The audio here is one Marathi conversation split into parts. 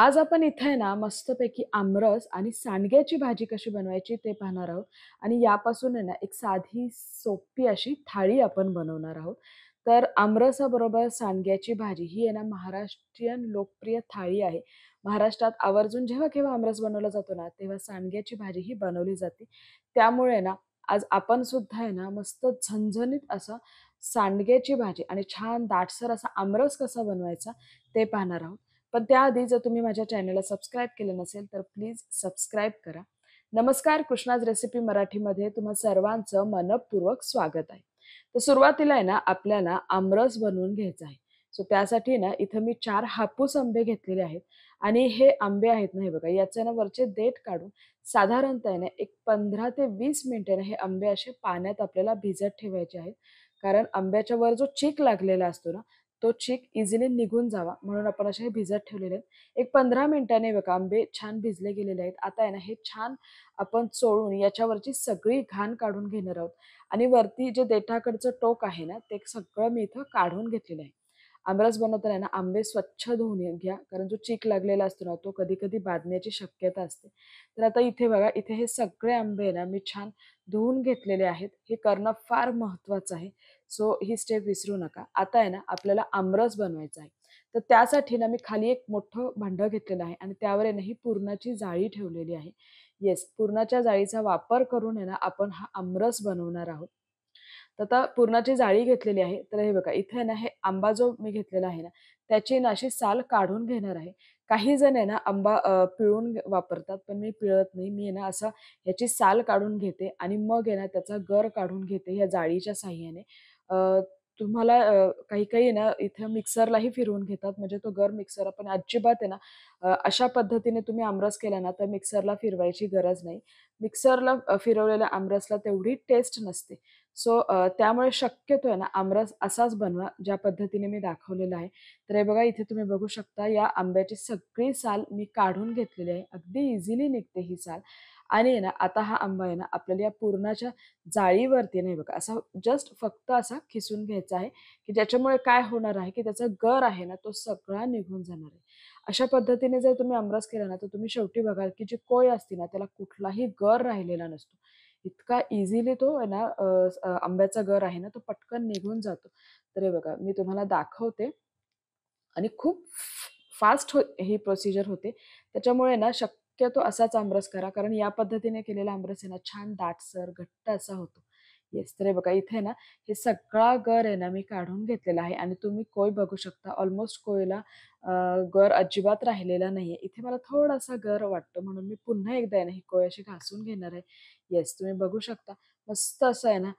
आज आपण इथे आहे ना मस्तपैकी आमरस आणि सांडग्याची भाजी कशी बनवायची ते पाहणार आहोत आणि यापासून आहे ना एक साधी सोपी अशी थाळी आपण बनवणार आहोत. तर आमरसाबरोबर सांडग्याची भाजी ही आहे ना महाराष्ट्रीयन लोकप्रिय थाळी आहे. महाराष्ट्रात आवर्जून जेव्हा केव्हा आमरस बनवला जातो ना, तेव्हा सांडग्याची भाजी ही बनवली जाते. त्यामुळे आहे ना आज आपण सुद्धा आहे ना मस्त झणझणीत असं सांडग्याची भाजी आणि छान दाटसर असा आमरस कसा बनवायचा ते पाहणार आहोत. पण त्याआधी जर तुम्ही माझ्या चॅनलला सबस्क्राईब केलं नसेल, तर प्लीज सबस्क्राईब करा. नमस्कार, कृष्णाज रेसिपी मराठीमध्ये तुम्हा सर्वांचं मनःपूर्वक स्वागत आहे. तर सुरुवातीला आहे ना, आपल्याला आमरस बनवून घ्यायचा आहे. सो त्यासाठी ना, इथं मी 4 हापूस आंबे घेतलेले आहेत आणि हे आंबे आहेत ना, हे बघा याचे ना वरचे देठ काढून साधारणतः आहे ना, एक 15 ते 20 मिनिटे ना, हे आंबे असे पाण्यात आपल्याला भिजत ठेवायचे आहेत. कारण आंब्याच्या वर जो चीक लागलेला असतो ना, तो चीक इझिली निघून जावा म्हणून आपण असे हे भिजत ठेवलेले आहेत. एक 15 मिनिटांनी बघा आंबे छान भिजले गेलेले आहेत. आता आहे ना हे छान आपण चोळून याच्यावरची सगळी घाण काढून घेणार आहोत आणि वरती जे देठाकडचं टोक आहे ना, ते सगळं मी इथं काढून घेतलेलं आहे. आमरस बनवताना ना आंबे स्वच्छ धुवून घ्या, कारण जो चीक लागलेला असतो ना, तो कधी-कधी बाधण्याची शक्यता असते. तर आता इथे बघा, इथे हे सगळे आंबे ना मी छान धुवून घेतलेले आहेत. हे करणं फार महत्त्वाचं आहे. सो ही स्टेप विसरू नका. आता आहे ना आपल्याला आमरस बनवायचा आहे. तर त्यासाठी ना मी खाली एक मोठं भांडं घेतलेलं आहे आणि त्यावर आहे ना ही पुरणाची जाळी ठेवलेली आहे. येस, पुरणाच्या जाळीचा वापर करून आहे ना आपण हा आमरस बनवणार आहोत. तर आता पुरणाची जाळी घेतलेली आहे. तर हे बघा इथे ना हे आंबा जो मी घेतलेला आहे ना, त्याची ना अशी साल काढून घेणार आहे. काही जण आहे ना आंबा पिळून वापरतात, पण मी पिळत नाही. मी आहे ना असं ह्याची साल काढून घेते आणि मग आहे ना त्याचा गर काढून घेते या जाळीच्या साहाय्याने. तुम्हाला काही-काही आहे ना इथे मिक्सरलाही फिरवून घेतात, म्हणजे तो गर मिक्सर पण अजिबात आहे ना अशा पद्धतीने तुम्ही आमरस केला ना, तर मिक्सरला फिरवायची गरज नाही. मिक्सरला फिरवलेल्या आमरसला तेवढी टेस्ट नसते. सो त्यामुळे शक्यतो आहे ना आमरस असाच बनवा, ज्या पद्धतीने मी दाखवलेला आहे. तर हे बघा इथे तुम्ही बघू शकता या आंब्याची सगळी साल मी काढून घेतलेली आहे. अगदी इझिली निघते ही साल आणि आहे ना आता हा आंबा आहे ना आपल्याला या पुरणाच्या जाळीवरती नाही बघा असा जस्ट फक्त असा खिसून घ्यायचा आहे, की ज्याच्यामुळे काय होणार आहे, की त्याचा गर आहे ना तो सगळा निघून जाणार आहे. अशा पद्धतीने जर तुम्ही आमरस केला ना, तर तुम्ही शेवटी बघाल, की जी कोय असते ना त्याला कुठलाही गर राहिलेला नसतो. इतका इझिली तो आहे ना आंब्याचा गर आहे ना तो पटकन निघून जातो. तर हे बघा मी तुम्हाला दाखवते आणि खूप फास्ट ही प्रोसिजर होते. त्याच्यामुळे ना शक्यतो असाच आमरस करा. कारण या पद्धतीने केलेला आमरस आहे ना छान दाटसर, घट्ट असा होतो. येस, तर हे बघा इथे ना हे सगळा गर आहे ना मी काढून घेतलेला आहे आणि तुम्ही कोय बघू शकता. ऑलमोस्ट कोयला गर अजिबात राहिलेला नाहीये. इथे मला थोडासा गर वाटतो म्हणून मी पुन्हा एकदा आहे ना ही कोय अशी घासून घेणार आहे. येस, तुम्ही बघू शकता. मस्त असं आहे ना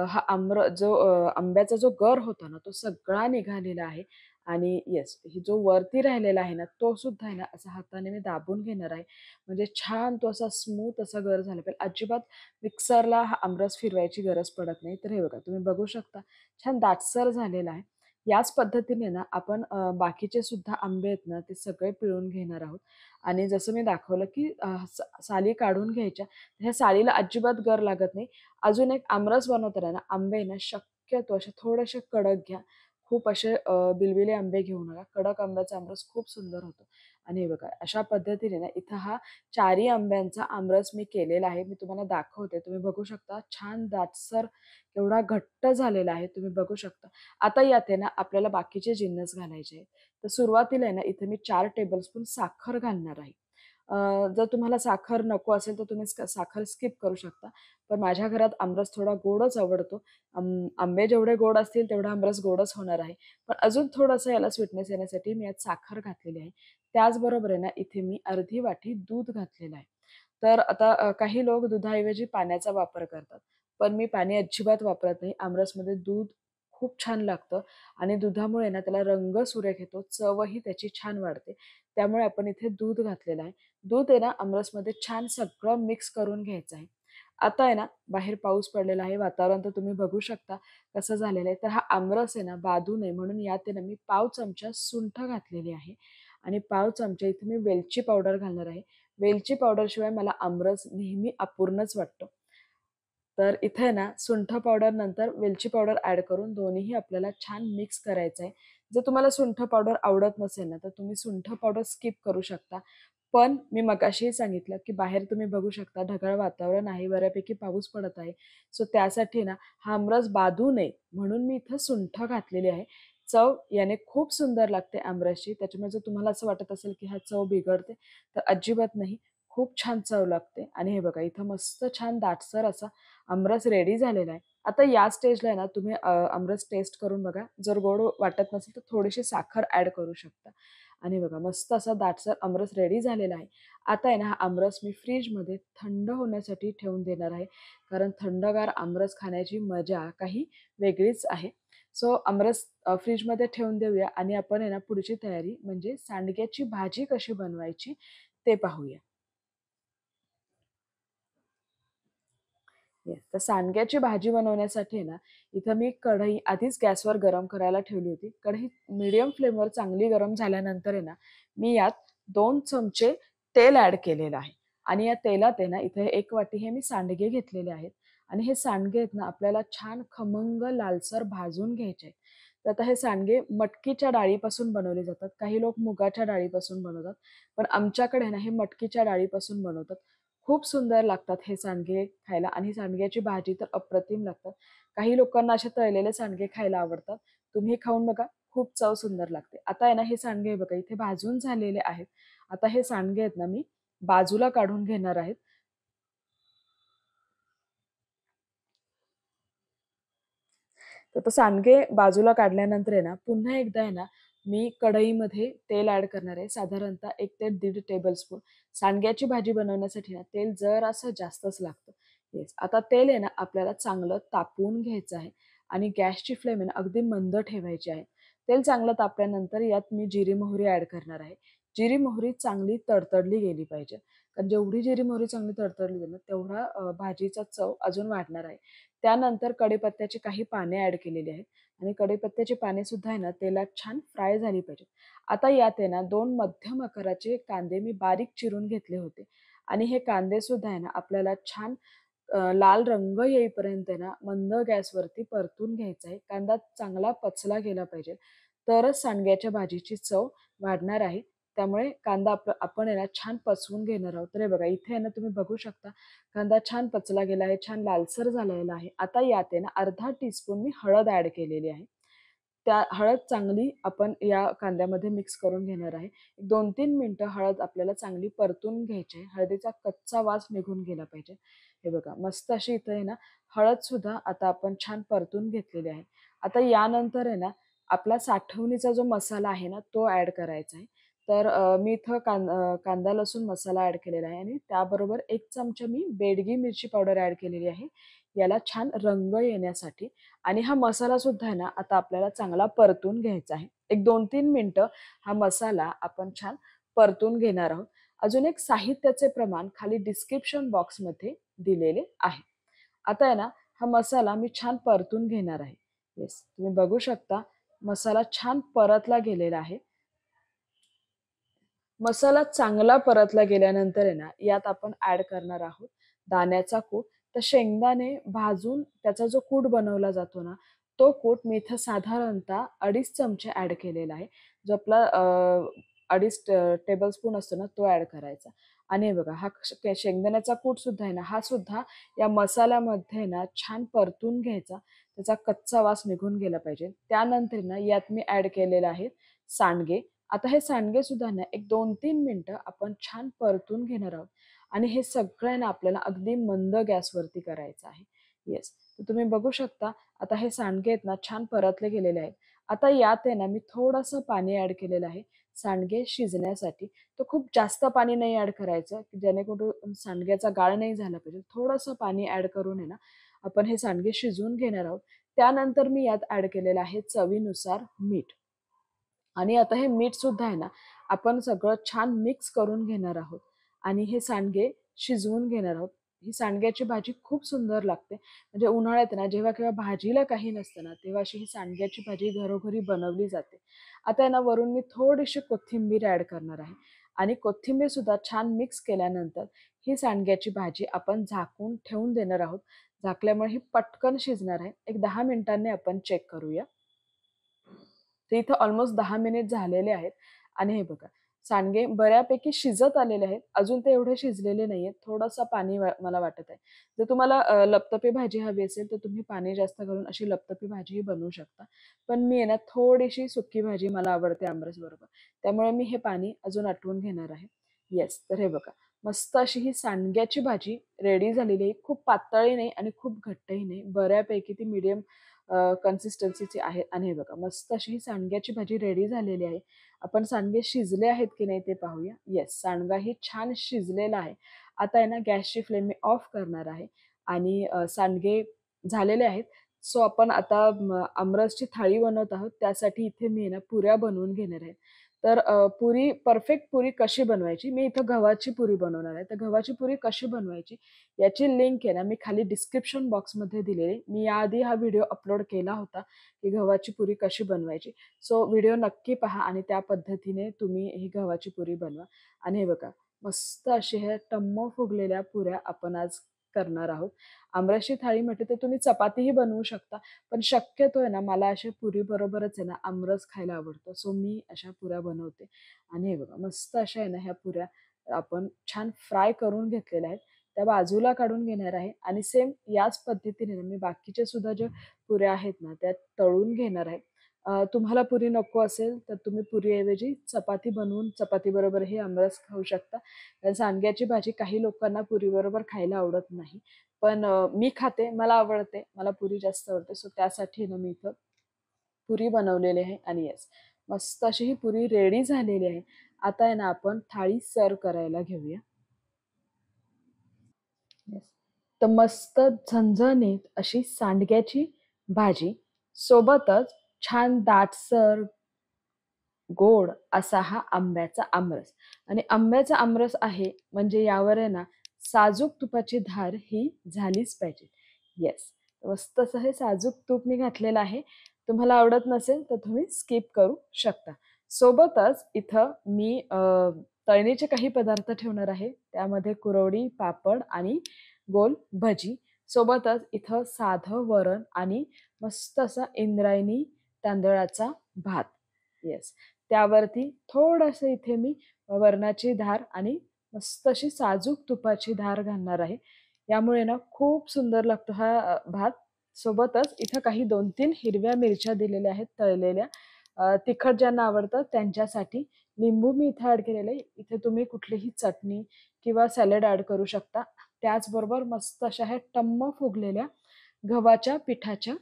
हा जो आंब्याचा जो गर होता ना तो सगळा निघालेला आहे. आणि येस, ही जो वरती राहिलेला आहे ना, तो सुद्धा आहे ना, असा हाताने मी दाबून घेणार आहे. म्हणजे छान तो असा स्मूथ असा गर झाला पाहिजे. अजिबात मिक्सरला हा आमरस फिरवायची गरज पडत नाही. तर हे बघा, तुम्ही बघू शकता, छान दाटसर झालेला आहे. याच पद्धतीने ना आपण बाकीचे सुद्धा आंबे आहेत ना, ते सगळे पिळून घेणार आहोत. आणि जसं मी दाखवलं, की साली काढून घ्यायच्या. ह्या सालीला अजिबात गर लागत नाही. अजून एक आमरस बनवताना ना, आंबे ना शक्यतो असे थोडेसे कडक घ्या. खूप असे बिलबिले आंबे घेऊ नका. कडक आंब्याचा आमरस खूप सुंदर होतो. आणि हे बघा अशा पद्धतीने ना इथं हा 4ही आंब्यांचा आमरस मी केलेला आहे. मी तुम्हाला दाखवते. तुम्ही बघू शकता छान दाटसर एवढा घट्ट झालेला आहे. तुम्ही बघू शकता. आता यात आहे ना आपल्याला बाकीचे जिन्नस घालायचे आहेत. तर सुरुवातीला आहे ना इथे मी 4 टेबलस्पून साखर घालणार आहे. जर तुम्हाला साखर नको असेल तर तुम्ही साखर स्किप करू शकता. पण माझ्या घरात आमरस थोडा गोडच आवडतो. आंबे जेवढे गोड असतील तेवढा आमरस गोडच होणार आहे. पण अजून थोडंसं याला स्वीटनेस येण्यासाठी मी यात साखर घातलेली आहे. त्याचबरोबर आहे ना, इथे मी अर्धी वाटी दूध घातलेलं आहे. तर आता काही लोक दुधाऐवजी पाण्याचा वापर करतात. पण मी पाणी अजिबात वापरत नाही. आमरसमध्ये दूध खूप छान लागतं आणि दुधामुळे ना त्याला रंग सुरेख येतो, चवही त्याची छान वाढते. त्यामुळे आपण इथे दूध घातलेलं आहे. दूध आहे ना आमरसमध्ये छान सगळं मिक्स करून घ्यायचं आहे. आता आहे ना, बाहेर पाऊस पडलेला आहे. वातावरण तर तुम्ही बघू शकता कसं झालेलं आहे. तर हा आमरस आहे ना, बाधू नये म्हणून यात आहे ना, मी पाव चमचा सुंठ घातलेली आहे आणि पाव चमचा इथे मी वेलची पावडर घालणार आहे. वेलची पावडरशिवाय मला आमरस नेहमी अपूर्णच वाटतो. तर इथे ना, सुंठ पावडर नंतर वेलची पावडर ॲड करून दोन्हीही आपल्याला छान मिक्स करायचं आहे. जर तुम्हाला सुंठ पावडर आवडत नसेल ना, तर तुम्ही सुंठ पावडर स्किप करू शकता. पण मी मगाशीही सांगितलं, की बाहेर तुम्ही बघू शकता ढगाळ वातावरण आहे, बऱ्यापैकी पाऊस पडत आहे. सो त्यासाठी ना हा आमरस बाधू नये म्हणून मी इथं सुंठ घातलेली आहे. चव याने खूप सुंदर लागते आमरसची. त्याच्यामुळे जर तुम्हाला असं वाटत असेल, की हा चव बिघडते, तर अजिबात नाही. खूप छान चव लागते आणि हे बघा इथं मस्त छान दाटसर असा आमरस रेडी झालेला आहे. आता या स्टेजला आहे ना तुम्ही आमरस टेस्ट करून बघा. जर गोड वाटत नसेल तर थोडीशी साखर ॲड करू शकता. आणि बघा मस्त असा दाटसर आमरस रेडी झालेला आहे. आता आहे ना हा आमरस मी फ्रिजमध्ये थंड होण्यासाठी ठेवून देणार आहे. कारण थंडगार आमरस खाण्याची मजा काही वेगळीच आहे. सो आमरस फ्रिजमध्ये ठेवून देऊया आणि आपण आहे ना पुढची तयारी म्हणजे सांडग्याची भाजी कशी बनवायची ते पाहूया. येस. तर सांडग्याची भाजी बनवण्यासाठी आहे ना, इथं मी कढई आधीच गॅसवर गरम करायला ठेवली होती. कढई मीडियम फ्लेमवर चांगली गरम झाल्यानंतर आहे ना, मी यात 2 चमचे तेल ॲड केलेलं आहे आणि या तेलात आहे ना, इथे 1 वाटी हे मी सांडगे घेतलेले आहेत आणि हे सांडगे आहेत ना, आपल्याला छान खमंग लालसर भाजून घ्यायचे आहेत. तर आता हे सांडगे मटकीच्या डाळीपासून बनवले जातात. काही लोक मुगाच्या डाळीपासून बनवतात. पण आमच्याकडे ना, हे मटकीच्या डाळीपासून बनवतात. खूप सुंदर लागतात हे सांडगे खायला आणि सांडग्याची भाजी तर अप्रतिम लागतात. काही लोकांना असे तळलेले सांडगे खायला आवडतात. तुम्ही खाऊन बघा, खूप चव सुंदर लागते. आता आहे ना हे सांडगे बघा इथे भाजून झालेले आहेत. आता हे सांडगे आहेत ना मी बाजूला काढून घेणार आहेत. तर तो सांडगे बाजूला काढल्यानंतर आहे ना, पुन्हा एकदा आहे ना, मी कढईमध्ये तेल ॲड करणार आहे. साधारणतः 1 ते 1.5 टेबलस्पून. सांडग्याची भाजी बनवण्यासाठी ना, तेल जरासं जास्तच लागतं. येस. आता तेल आहे ना, आपल्याला चांगलं तापवून घ्यायचं आहे आणि गॅसची फ्लेम आहे ना, अगदी मंद ठेवायची आहे. तेल चांगलं तापल्यानंतर यात मी जिरी मोहरी ॲड करणार आहे. जिरी मोहरी चांगली तडतडली गेली पाहिजे. कारण जेवढी जिरी मोहरी चांगली तडतडली जाईल ना, तेवढा भाजीचा चव अजून वाढणार आहे. त्यानंतर कढीपत्त्याची काही पाने ॲड केलेली आहेत आणि कढीपत्त्याची पाने सुद्धा आहे ना तेलात छान फ्राय झाली पाहिजेत. आता यात आहे ना 2 मध्यम आकाराचे कांदे मी बारीक चिरून घेतले होते आणि हे कांदे सुद्धा आहे ना आपल्याला छान लाल रंग येईपर्यंत आहे ना मंद गॅसवरती परतून घ्यायचा आहे. कांदा चांगला पचला गेला पाहिजे. तरच सांडग्याच्या भाजीची चव वाढणार आहे. त्यामुळे कांदा आपण आहे ना छान पचवून घेणार आहोत. तर हे बघा इथे आहे ना तुम्ही बघू शकता कांदा छान पचला गेला आहे, छान लालसर झालेला आहे. आता यात आहे ना अर्धा टीस्पून मी हळद ॲड केलेली आहे. त्या हळद चांगली आपण या कांद्यामध्ये मिक्स करून घेणार आहे. 2-3 मिनिटं हळद आपल्याला चांगली परतून घ्यायची आहे. हळदीचा कच्चा वास निघून गेला पाहिजे. हे बघा मस्त अशी इथे आहे ना हळदसुद्धा आता आपण छान परतून घेतलेली आहे. आता यानंतर आहे ना आपला साठवणीचा जो मसाला आहे ना तो ॲड करायचा आहे. तर मी इथं कांदा लसूण मसाला ॲड केलेला आहे आणि त्याबरोबर 1 चमचा मी बेडगी मिरची पावडर ॲड केलेली आहे. याला छान रंग येण्यासाठी आणि हा मसाला सुद्धा आहे ना, आता आपल्याला चांगला परतून घ्यायचा आहे. एक 2-3 मिनिटं हा मसाला आपण छान परतून घेणार आहोत. अजून एक साहित्याचे प्रमाण खाली डिस्क्रिप्शन बॉक्समध्ये दिलेले आहे. आता आहे ना, हा मसाला मी छान परतून घेणार आहे. येस, तुम्ही बघू शकता मसाला छान परतला गेलेला आहे. मसाला चांगला परतला गेल्यानंतर आहे ना, यात आपण ॲड करणार आहोत दाण्याचा कूट. तर शेंगदाणे भाजून त्याचा जो कूट बनवला जातो ना, तो कूट मी इथं साधारणतः 2.5 चमचे ॲड केलेला आहे. जो आपला 2.5 टेबलस्पून असतो ना, तो ॲड करायचा. आणि हे बघा हा शेंगदाण्याचा कूट सुद्धा आहे ना, हा सुद्धा या मसाल्यामध्ये ना छान परतून घ्यायचा. त्याचा कच्चा वास निघून गेला पाहिजे. त्यानंतर ना, यात मी ॲड केलेलं आहे सांडगे. आता हे सांडगे सुद्धा ना एक 2-3 मिनिटं आपण छान परतून घेणार आहोत आणि हे सगळं आहे ना आपल्याला अगदी मंद गॅसवरती करायचं आहे. येस. तर तुम्ही बघू शकता आता हे सांडगे आहेत ना छान परतले गेलेले आहेत. आता यात आहे ना मी थोडंसं पाणी ॲड केलेलं आहे सांडगे शिजण्यासाठी. तर खूप जास्त पाणी नाही ॲड करायचं की जेणेकरून सांडग्याचा गाळ नाही झाला पाहिजे. थोडंसं पाणी ॲड करून आहे ना आपण हे सांडगे शिजवून घेणार आहोत. त्यानंतर मी यात ॲड केलेलं आहे चवीनुसार मीठ. आणि आता हे मीठ सुद्धा आहे ना, आपण सगळं छान मिक्स करून घेणार आहोत आणि हे सांडगे शिजवून घेणार आहोत. ही सांडग्याची भाजी खूप सुंदर लागते. म्हणजे उन्हाळ्यात ना जेव्हा केव्हा भाजीला काही नसतं ना, तेव्हा अशी ही सांडग्याची भाजी घरोघरी बनवली जाते. आता आहे ना वरून मी थोडीशी कोथिंबीर ॲड करणार आहे आणि कोथिंबीर सुद्धा छान मिक्स केल्यानंतर ही सांडग्याची भाजी आपण झाकून ठेवून देणार आहोत. झाकल्यामुळे ही पटकन शिजणार आहे. एक 10 मिनिटांनी आपण चेक करूया. तर इथं ऑलमोस्ट 10 मिनिट झालेले आहेत आणि हे बघा सांडगे बऱ्यापैकी शिजत आलेले आहेत. अजून ते एवढे शिजलेले नाहीयेत. थोडंसं पाणी मला वाटत आहे. जर तुम्हाला लपतपी भाजी हवी असेल, तर तुम्ही पाणी जास्त घालून अशी लपतपी भाजीही बनवू शकता. पण मी आहे ना थोडीशी सुकी भाजी मला आवडते आमरस बरोबर. त्यामुळे मी हे पाणी अजून आटवून घेणार आहे. येस, तर हे बघा मस्त अशी ही सांडग्याची भाजी रेडी झालेली आहे. खूप पातळही नाही आणि खूप घट्टही नाही. बऱ्यापैकी ती मीडियम कन्सिस्टन्सीची आहे आणि हे बघा मस्त अशी ही सांडग्याची भाजी रेडी झालेली आहे. आपण सांडगे शिजले आहेत की नाही ते पाहूया. येस, सांडगाही छान शिजलेला आहे. आता आहे ना गॅसची फ्लेम मी ऑफ करणार आहे आणि सांडगे झालेले आहेत. सो आपण आता आमरसची थाळी बनवत आहोत. त्यासाठी इथे मी आहे ना पुऱ्या बनवून घेणार आहे. तर पुरी परफेक्ट पुरी कशी बनवायची? मी इथं गव्हाची पुरी बनवणार आहे. तर गव्हाची पुरी कशी बनवायची याची लिंक आहे ना मी खाली डिस्क्रिप्शन बॉक्समध्ये दिलेली. मी याआधी हा व्हिडिओ अपलोड केला होता, की गव्हाची पुरी कशी बनवायची. सो व्हिडिओ नक्की पहा आणि त्या पद्धतीने तुम्ही ही गव्हाची पुरी बनवा. आणि हे बघा मस्त अशा ह्या टम्म फुगलेल्या पुऱ्या आपण आज करणार आहोत. आमरसची थाळी म्हटली तर तुम्ही चपातीही बनवू शकता. पण शक्यतो आहे ना मला अशा पुरी बरोबरच आहे ना आमरस खायला आवडतं. सो मी अशा पुऱ्या बनवते. आणि हे बघा मस्त अशा आहे ना ह्या पुऱ्या आपण छान फ्राय करून घेतलेल्या आहेत. त्या बाजूला काढून घेणार आहे आणि सेम याच पद्धतीने ना मी बाकीच्या सुद्धा ज्या पुऱ्या आहेत ना त्या तळून घेणार आहे. तुम्हाला पुरी नको असेल तर तुम्ही पुरीऐवजी चपाती बनवून चपातीबरोबरही आमरस खाऊ शकता. कारण सांडग्याची भाजी काही लोकांना पुरीबरोबर खायला आवडत नाही. पण मी खाते, मला आवडते. मला पुरी जास्त आवडते. सो त्यासाठी ना मी इथं पुरी बनवलेली आहे आणि येस मस्त अशी ही पुरी रेडी झालेली आहे. आता आहे ना आपण थाळी सर्व्ह करायला घेऊया. येस. तर मस्त झणझणीत अशी सांडग्याची भाजी सोबतच छान दाटसर गोड असा हा आंब्याचा आमरस आणि आंब्याचा आमरस आहे म्हणजे यावर आहे ना साजूक तुपाची धार ही झालीच पाहिजे. येस, मस्त असं हे साजूक तूप मी घातलेलं आहे. तुम्हाला आवडत नसेल तर तुम्ही स्किप करू शकता. सोबतच इथं मी तळणीचे काही पदार्थ ठेवणार आहे. त्यामध्ये कुरवडी, पापड आणि गोल भजी. सोबतच इथं साधं वरण आणि मस्त असा इंद्रायणी तांदळाचा भात. येस. त्यावरती थोडंसं इथे मी वरणाची धार आणि मस्त अशी साजूक तुपाची धार घालणार आहे. यामुळे ना खूप सुंदर लागतो हा भात. सोबतच इथं काही 2-3 हिरव्या मिरच्या दिलेल्या आहेत तळलेल्या. तिखट ज्यांना आवडतं त्यांच्यासाठी. लिंबू मी इथे ॲड केलेलं आहे. इथे तुम्ही कुठलीही चटणी किंवा सॅलड ॲड करू शकता. त्याचबरोबर मस्त अशा ह्या टम्म फुगलेल्या गव्हाच्या पिठाच्या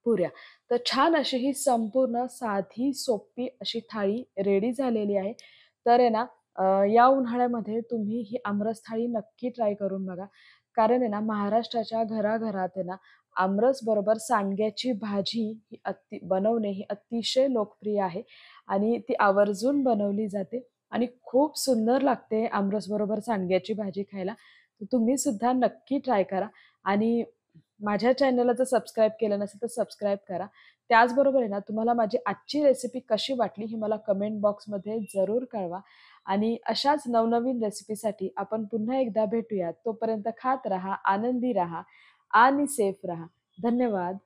पुऱ्या. तर छान अशी ही संपूर्ण साधी, सोपी अशी थाळी रेडी झालेली आहे. तर आहे ना या उन्हाळ्यामध्ये तुम्ही ही आमरस थाळी नक्की ट्राय करून बघा. कारण आहे ना महाराष्ट्राच्या घराघरात आहे ना आमरस बरोबर सांडग्याची भाजी ही बनवणे ही अतिशय लोकप्रिय आहे आणि ती आवर्जून बनवली जाते आणि खूप सुंदर लागते आमरस बरोबर सांडग्याची भाजी खायला. तर तुम्ही सुद्धा नक्की ट्राय करा आणि माझ्या चॅनलला जर सबस्क्राईब केलं नसेल तर सबस्क्राईब करा. त्याचबरोबर आहे ना, तुम्हाला माझी आजची रेसिपी कशी वाटली हे मला कमेंट बॉक्समध्ये जरूर कळवा आणि अशाच नवनवीन रेसिपीसाठी आपण पुन्हा एकदा भेटूयात. तोपर्यंत खात राहा, आनंदी राहा आणि सेफ राहा. धन्यवाद.